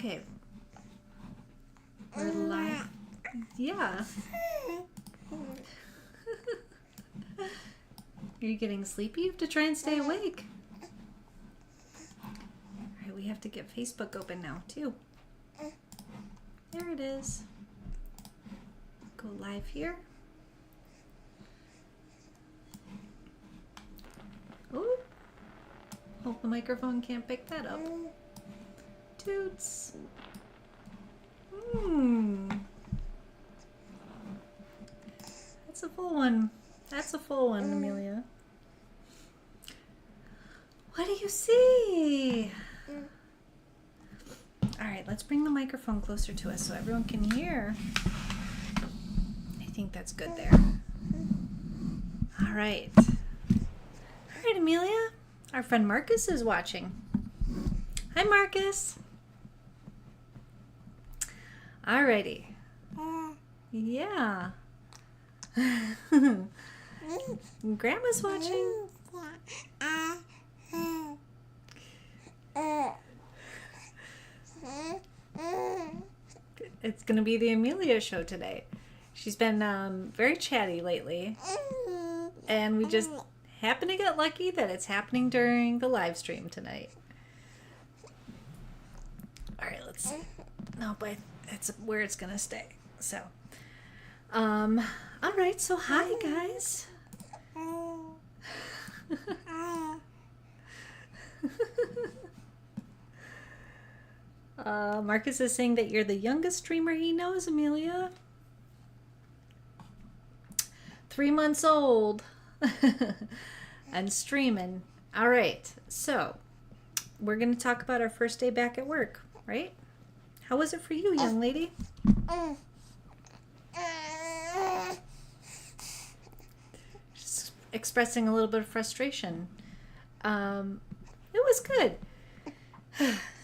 Okay. We're live. Yeah. Are you getting sleepy? You have to try and stay awake. Alright, we have to get Facebook open now, too. There it is. Go live here. Oh. Hope the microphone can't pick that up. Toots. That's a full one. That's a full one, Amelia. What do you see? All right, let's bring the microphone closer to us so everyone can hear. I think that's good there. All right. All right, Amelia. Our friend Marcus is watching. Hi, Marcus. Alrighty. Yeah. Grandma's watching. It's going to be the Amelia show today. She's been very chatty lately. And we just happen to get lucky that it's happening during the live stream tonight. Alright, let's... No, but it's where it's going to stay. So, alright, so hi, guys. Marcus is saying that you're the youngest streamer he knows, Amelia. 3 months old. And streaming. Alright, so we're going to talk about our first day back at work, right? How was it for you, young lady? Just expressing a little bit of frustration. It was good.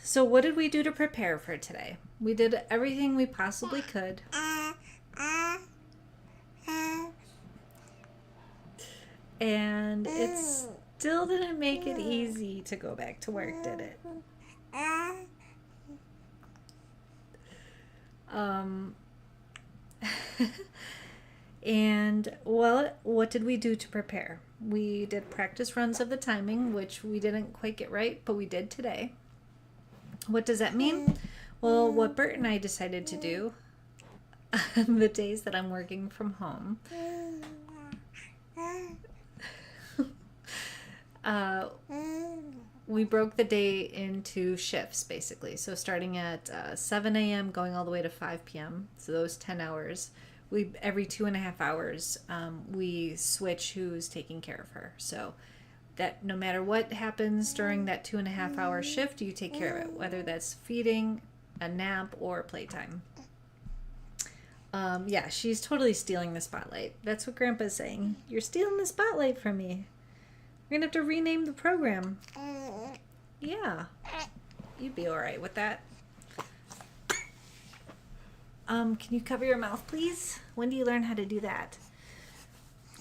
So what did we do to prepare for today? We did everything we possibly could. And it still didn't make it easy to go back to work, did it? And, well, what did we do to prepare? We did practice runs of the timing, which we didn't quite get right, but we did today. What does that mean? Well, what Bert and I decided to do on the days that I'm working from home, we broke the day into shifts, basically. So starting at 7 a.m. going all the way to 5 p.m. So those 10 hours. Every 2.5 hours, we switch who's taking care of her. So that no matter what happens during that 2.5 hour shift, you take care of it, whether that's feeding, a nap, or playtime. Yeah, she's totally stealing the spotlight. That's what Grandpa's saying. You're stealing the spotlight from me. We're going to have to rename the program. Yeah. You'd be all right with that. Can you cover your mouth, please? When do you learn how to do that?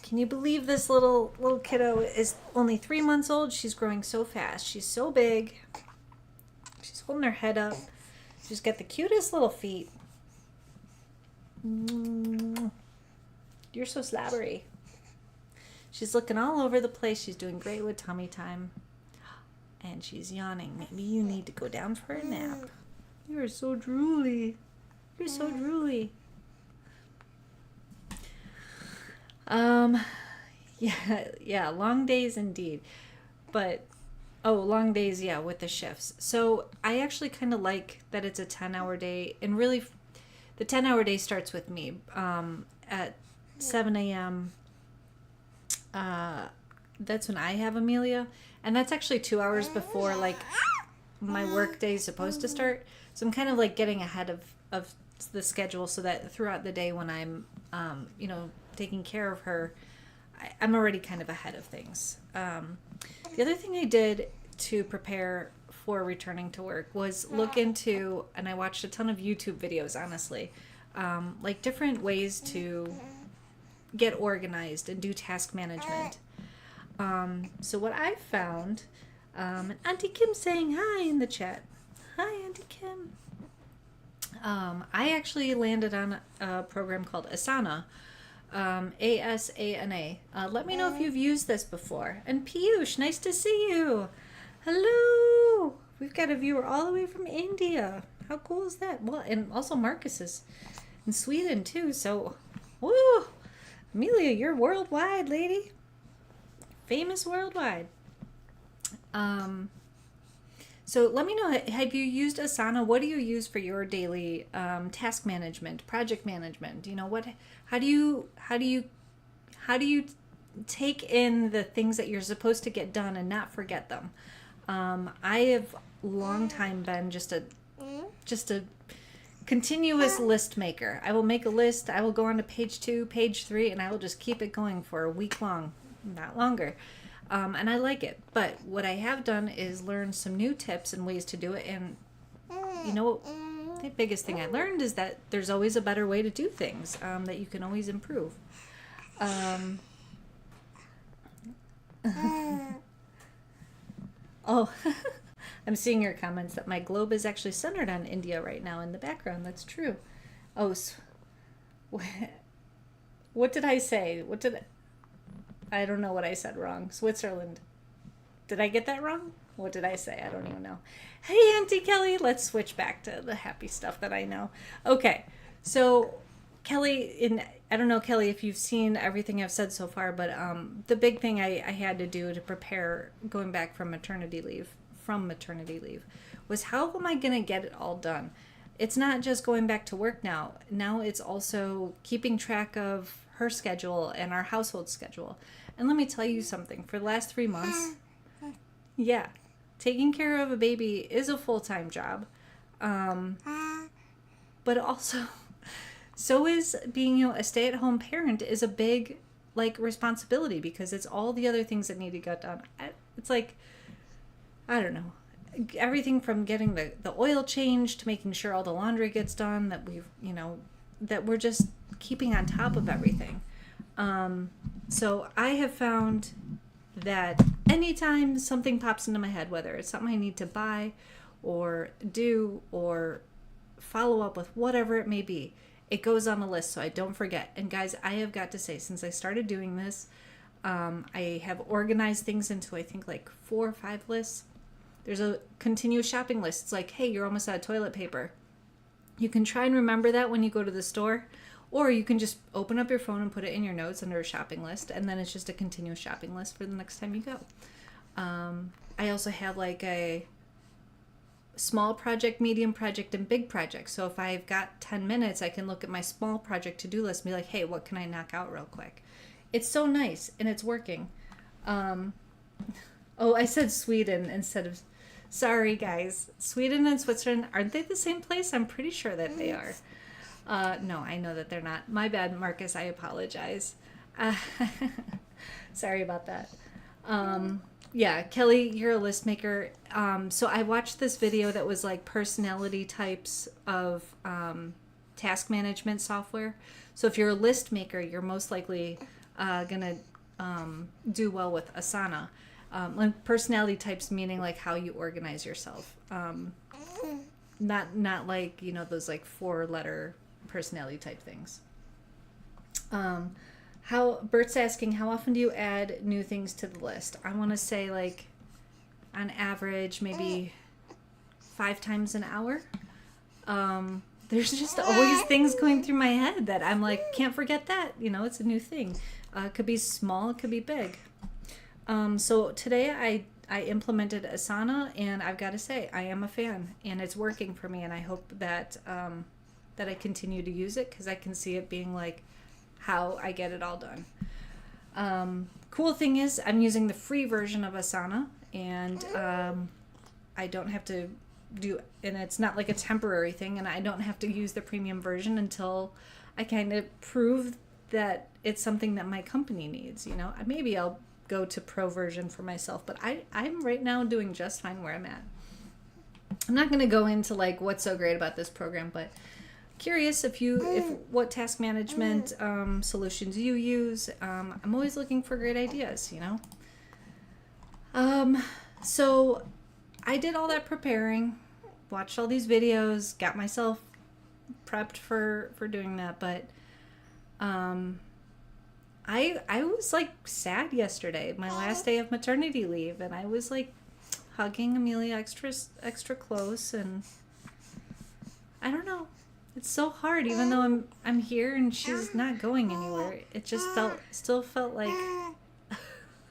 Can you believe this little kiddo is only 3 months old? She's growing so fast. She's so big. She's holding her head up. She's got the cutest little feet. You're so slabbery. She's looking all over the place. She's doing great with tummy time. And she's yawning. Maybe you need to go down for a nap. You're so drooly. You're so drooly. Yeah, long days indeed. But, long days, yeah, with the shifts. So I actually kind of like that it's a 10-hour day. And really, the 10-hour day starts with me at 7 a.m. That's when I have Amelia. And that's actually 2 hours before, like, my work day is supposed to start. So I'm kind of, like, getting ahead of the schedule so that throughout the day when I'm, taking care of her, I'm already kind of ahead of things. The other thing I did to prepare for returning to work was look into, and I watched a ton of YouTube videos, honestly, like different ways to get organized and do task management. So what I found, and Auntie Kim saying hi in the chat. Hi, Auntie Kim. I actually landed on a program called Asana, ASANA. Let me know if you've used this before. And Piyush, nice to see you. Hello. We've got a viewer all the way from India. How cool is that? Well, and also Marcus is in Sweden too. So, woo, Amelia, you're worldwide, lady. Famous worldwide. So let me know, have you used Asana? What do you use for your daily task management, project management? You know, how do you take in the things that you're supposed to get done and not forget them? I have long time been just a continuous list maker. I will make a list, I will go on to page 2, page 3, and I will just keep it going for a week long, not longer. And I like it. But what I have done is learn some new tips and ways to do it. And, you know, the biggest thing I learned is that there's always a better way to do things, that you can always improve. Oh, I'm seeing your comments that my globe is actually centered on India right now in the background. That's true. Oh, what did I say? I don't know what I said wrong. Switzerland. Did I get that wrong? What did I say? I don't even know. Hey, Auntie Kelly, let's switch back to the happy stuff that I know. Okay, so Kelly, I don't know, Kelly, if you've seen everything I've said so far, but the big thing I had to do to prepare going back from maternity leave was, how am I going to get it all done? It's not just going back to work now. Now it's also keeping track of her schedule and our household schedule. And let me tell you something, for the last 3 months, yeah, taking care of a baby is a full-time job. But also, so is being, a stay-at-home parent is a big, responsibility, because it's all the other things that need to get done. It's I don't know, everything from getting the oil changed to making sure all the laundry gets done, that that we're just keeping on top of everything. So I have found that anytime something pops into my head, whether it's something I need to buy or do or follow up with, whatever it may be, it goes on a list so I don't forget. And guys, I have got to say, since I started doing this, I have organized things into, I think, 4 or 5 lists. There's a continuous shopping list. It's like, hey, you're almost out of toilet paper. You can try and remember that when you go to the store, or you can just open up your phone and put it in your notes under a shopping list, and then it's just a continuous shopping list for the next time you go. I also have a small project, medium project, and big project. So if I've got 10 minutes, I can look at my small project to-do list and be like, hey, what can I knock out real quick? It's so nice, and it's working. Oh, I said Sweden instead of... Sorry, guys. Sweden and Switzerland, aren't they the same place? I'm pretty sure that they are. No, I know that they're not. My bad, Marcus. I apologize. Sorry about that. Yeah, Kelly, you're a list maker. So I watched this video that was personality types of task management software. So if you're a list maker, you're most likely going to do well with Asana. Personality types meaning how you organize yourself. Not those 4-letter personality type things. Bert's asking, how often do you add new things to the list? I want to say on average maybe 5 times an hour. There's just always things going through my head that I'm can't forget that, it's a new thing. It could be small, it could be big. So today I implemented Asana, and I've got to say, I am a fan, and it's working for me, and I hope that that I continue to use it, because I can see it being how I get it all done. Cool thing is, I'm using the free version of Asana, and I don't have to do, and it's not a temporary thing, and I don't have to use the premium version until I kind of prove that it's something that my company needs. Maybe I'll go to pro version for myself, but I'm right now doing just fine where I'm at. I'm not going to go into what's so great about this program, but curious if what task management solutions you use. I'm always looking for great ideas, So I did all that preparing, watched all these videos, got myself prepped for doing that, but I was like sad yesterday, my last day of maternity leave, and I was like hugging Amelia extra close, and I don't know. It's so hard, even though I'm here and she's not going anywhere. It just still felt like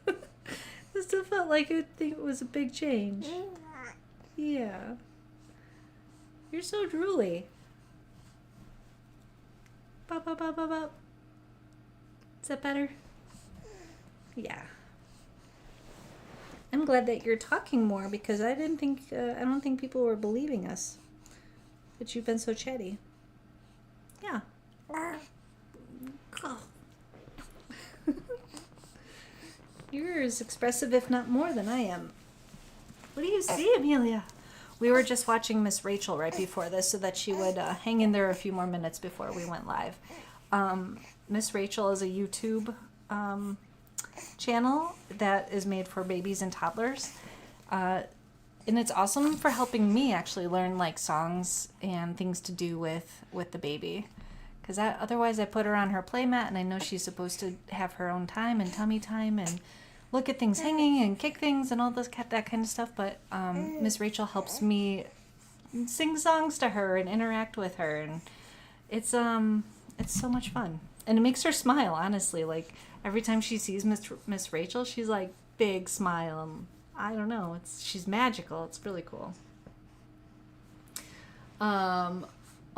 it still felt like it was a big change. Yeah. You're so drooly. Bop, bop, bop, bop, bop. Is that better? Yeah. I'm glad that you're talking more because I don't think people were believing us. But you've been so chatty. Yeah. You're as expressive, if not more, than I am. What do you see, Amelia? We were just watching Miss Rachel right before this so that she would hang in there a few more minutes before we went live. Miss Rachel is a YouTube channel that is made for babies and toddlers. And it's awesome for helping me actually learn like songs and things to do with the baby. Because otherwise I put her on her playmat and I know she's supposed to have her own time and tummy time and look at things hanging and kick things and all that kind of stuff. But Miss Rachel helps me sing songs to her and interact with her. And it's so much fun. And it makes her smile, honestly. Like, every time she sees Miss Rachel, she's like, big smile. And I don't know. She's magical. It's really cool.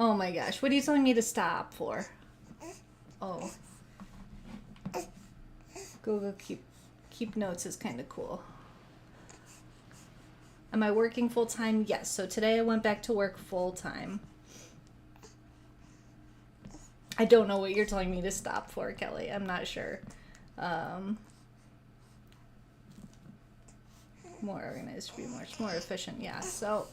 Oh my gosh. What are you telling me to stop for? Oh. Google keep notes is kind of cool. Am I working full time? Yes. So today I went back to work full time. I don't know what you're telling me to stop for, Kelly. I'm not sure. More organized, be more efficient. Yeah. So,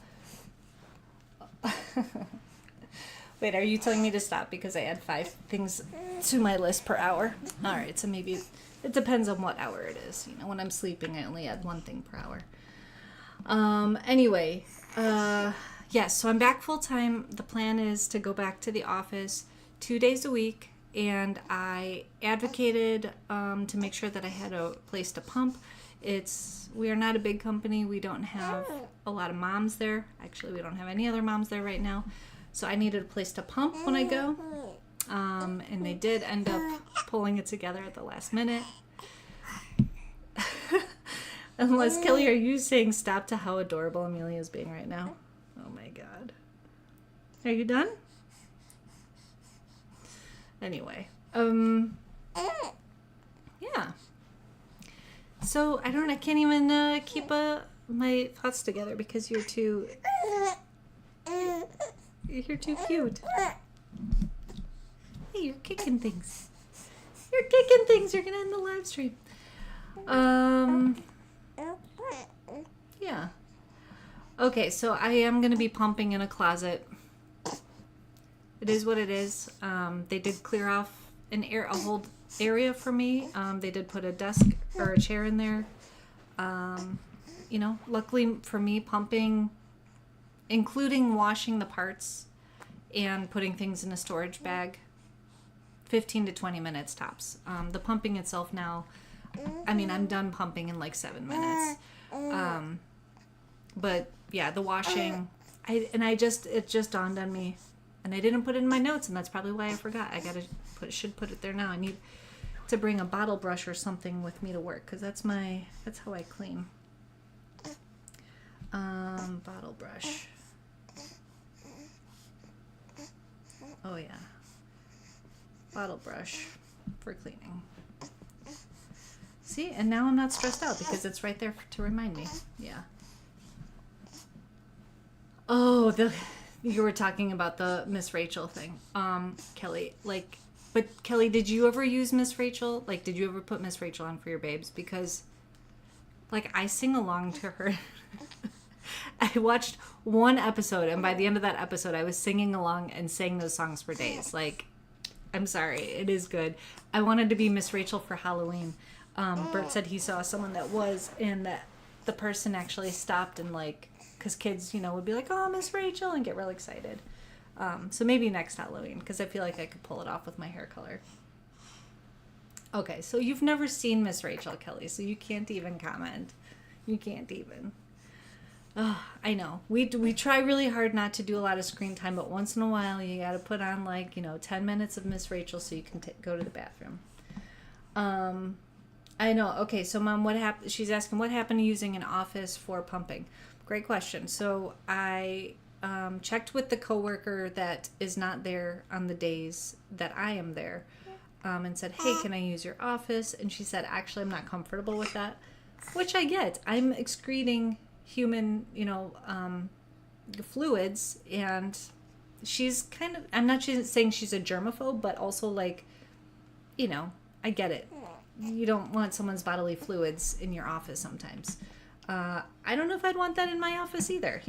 wait, are you telling me to stop because I add 5 things to my list per hour? All right. So maybe it depends on what hour it is. You know, when I'm sleeping, I only add 1 thing per hour. Anyway, yes. So I'm back full time. The plan is to go back to the office 2 days a week, and I advocated to make sure that I had a place to pump. We are not a big company. We don't have a lot of moms there. Actually, we don't have any other moms there right now. So I needed a place to pump when I go. And they did end up pulling it together at the last minute. Unless, Kelly, are you saying stop to how adorable Amelia is being right now? Oh my God. Are you done? Anyway, yeah. So I can't even keep my thoughts together because you're too cute. Hey, you're kicking things. You're gonna end the live stream. Yeah. Okay, so I am gonna be pumping in a closet. It is what it is. They did clear off a whole area for me. They did put a desk or a chair in there. You know, luckily for me, pumping, including washing the parts and putting things in a storage bag, 15 to 20 minutes tops. The pumping itself now, I mean, I'm done pumping in like 7 minutes. But yeah, the washing, it just dawned on me. And I didn't put it in my notes, and that's probably why I forgot. Should put it there now. I need to bring a bottle brush or something with me to work, because that's how I clean. Bottle brush. Oh yeah. Bottle brush for cleaning. See, and now I'm not stressed out because it's right there to remind me. Yeah. Oh, you were talking about the Miss Rachel thing. Kelly, but Kelly, did you ever use Miss Rachel? Like, did you ever put Miss Rachel on for your babes? Because, like, I sing along to her. I watched one episode, and by the end of that episode, I was singing along and sang those songs for days. Like, I'm sorry, it is good. I wanted to be Miss Rachel for Halloween. Bert said he saw someone that was, and that the person actually stopped and, like, because kids, you know, would be like, oh, Miss Rachel, and get real excited. So maybe next Halloween, because I feel like I could pull it off with my hair color. Okay, so you've never seen Miss Rachel, Kelly, so you can't even comment. You can't even. Oh, I know. We try really hard not to do a lot of screen time, but once in a while you got to put on 10 minutes of Miss Rachel so you can go to the bathroom. I know. Okay, so Mom, what happened? She's asking what happened to using an office for pumping. Great question. So I checked with the coworker that is not there on the days that I am there, and said, "Hey, can I use your office?" And she said, "Actually, I'm not comfortable with that," which I get. I'm excreting human, fluids, and she's kind of. I'm not saying she's a germaphobe, but also I get it. You don't want someone's bodily fluids in your office sometimes. I don't know if I'd want that in my office either,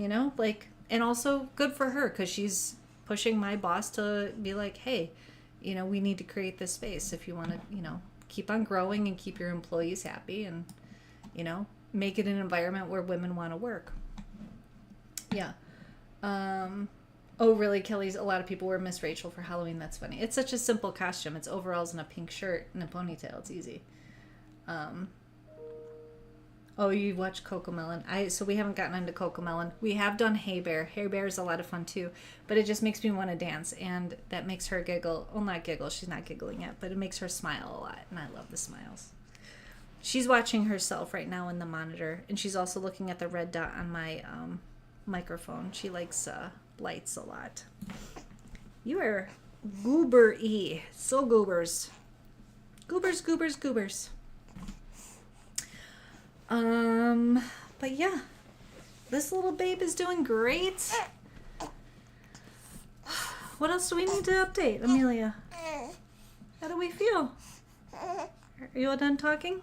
and also good for her because she's pushing my boss to be like, hey, we need to create this space if you want to, keep on growing and keep your employees happy and, make it an environment where women want to work. Yeah. Oh, really, Kelly's? A lot of people wear Miss Rachel for Halloween. That's funny. It's such a simple costume. It's overalls and a pink shirt and a ponytail. It's easy. Oh, you watch Cocomelon. So we haven't gotten into Cocomelon. We have done Hey Bear. Hey Bear is a lot of fun too, but it just makes me want to dance, and that makes her giggle. Well, not giggle. She's not giggling yet, but it makes her smile a lot, and I love the smiles. She's watching herself right now in the monitor, and she's also looking at the red dot on my microphone. She likes lights a lot. You are goober-y. So goobers. Goobers, goobers, goobers. But yeah, this little babe is doing great. What else do we need to update, Amelia? How do we feel? Are you all done talking?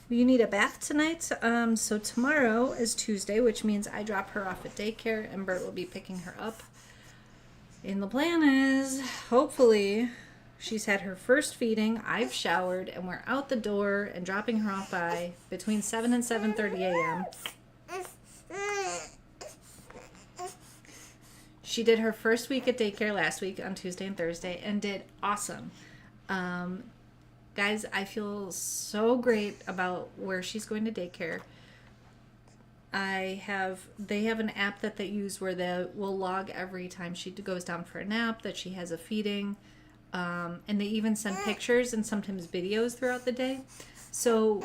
You need a bath tonight. So tomorrow is Tuesday, which means I drop her off at daycare and Bert will be picking her up. And the plan is, hopefully, she's had her first feeding, I've showered, and we're out the door and dropping her off by between 7 and 7:30 a.m. She did her first week at daycare last week on Tuesday and Thursday and did awesome. Guys, I feel so great about where she's going to daycare. They have an app that they use where they will log every time she goes down for a nap, that she has a feeding, and they even send pictures and sometimes videos throughout the day. So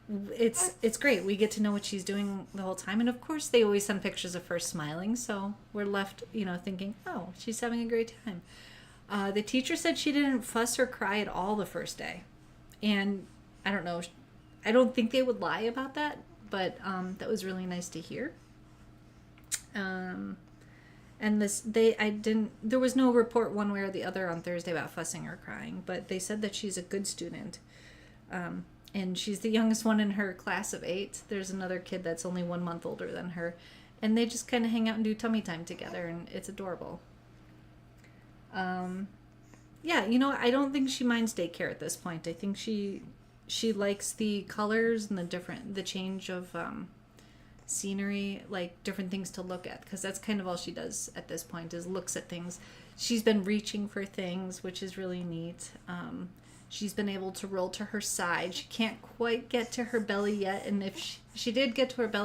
it's great. We get to know what she's doing the whole time, and of course they always send pictures of her smiling, so we're left thinking, oh, she's having a great time. The teacher said she didn't fuss or cry at all the first day, and I don't know, I don't think they would lie about that, but that was really nice to hear. And there was no report one way or the other on Thursday about fussing or crying, but they said that she's a good student. And she's the youngest one in her class of 8. There's another kid that's only 1 month older than her, and they just kind of hang out and do tummy time together, and it's adorable. Yeah, I don't think she minds daycare at this point. I think she likes the colors and the change of scenery, like different things to look at, because that's kind of all she does at this point is looks at things. She's been reaching for things, which is really neat. She's been able to roll to her side. She can't quite get to her belly yet, and if she did get to her belly